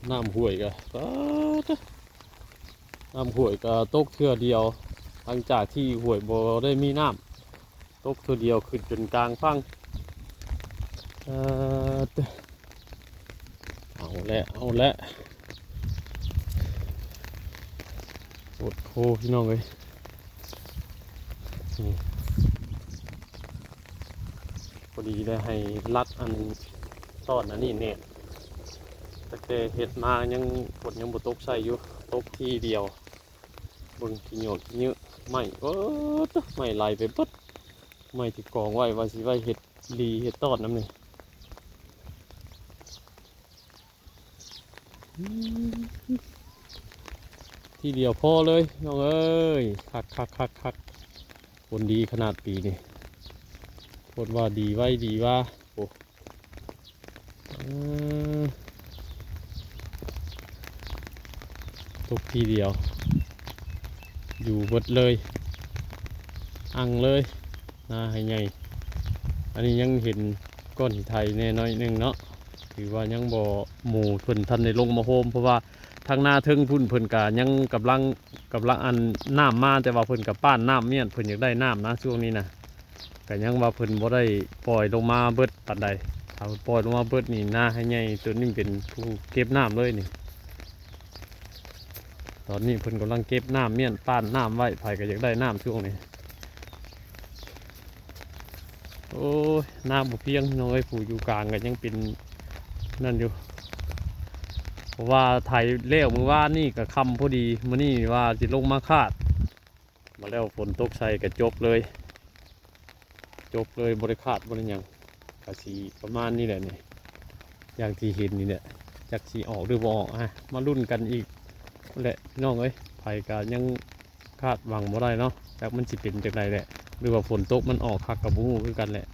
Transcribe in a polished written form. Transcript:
น้ำห้วยก็น้ำห้วยก็ตกเทื่อเดียวหลังจากที่ห้วยบ่ได้มีน้ำตกเทื่อเดียวขึ้นจนกลางฟังเอ่อเอาละปวดโคพี่น้องเลยนี่พอดีได้ให้รัดอันตอนนั้นนี่เนี่ยแต่เห็ดมายังฝนยังบ่ตกใส่อยู่ตกทีเดียวเบิ่งขี้เหนียวขี้เยอะไม่ไม่ไหลไปเบิดไม่ที่กองไว้ว่าสิไว้เห็ดลีเห็ดตอดน้ำนี่ทีเดียวพอเลยน้องเอ้ยคักผลดีขนาดปีนี่ผลว่าดีไว้ดีว่าโอ้ตกทีเดียวอยู่เบิดเลยอังเลยน่าให้ใหญ่อันนี้ยังเห็นก้อนหินไทยแน่น้อยหนึงเนาะถือว่ายังบ่หมู่เพิ่นทันได้ลงมาโฮมเพราะว่าทางหน้าเทิงพุ่นเพิ่นกะยังกำลังอันน้ำมาแต่ว่าเพิ่นกับป้านน้ำเมียนเพิ่นอยากได้น้ำนะช่วงนี้นะก็ยังว่าเพิ่นบ่ได้ปล่อยลงมาเบิดปานใดถ้าปล่อยลงมาเบิดนี่น่าให้ใหญ่ตัวนี้เป็นผู้เก็บน้ำเลยนี่ตอนนี้เพิ่นกำลังเก็บน้ำเมียนป้านน้ำไว้ไผก็อยากได้น้ำช่วงนี้โอ้ยน้ำบ่เพียงน้อยผู้อยู่กลางก็ยังเป็นนั่นอยู่เพราะว่าไถเลี้ยวมือว่านี่กับคำพอดีมื้อนี้ว่าจะลงมาคาดมาแล้วฝนตกใส่ก็จบเลยบริคาดบริยังกะสีประมาณนี้แหละนี่อย่างที่เห็นนี่เนี่ยจากสีออกหรือบ่ออกมาลุ้นกันอีกแหละน้องเอ้ยไผก็ยังคาดหวังบ่ได้เนาะจากมันสิเป็นจากใดแหละหรือว่าฝนตกมันออกคักกับบุ้งคือกันแหละ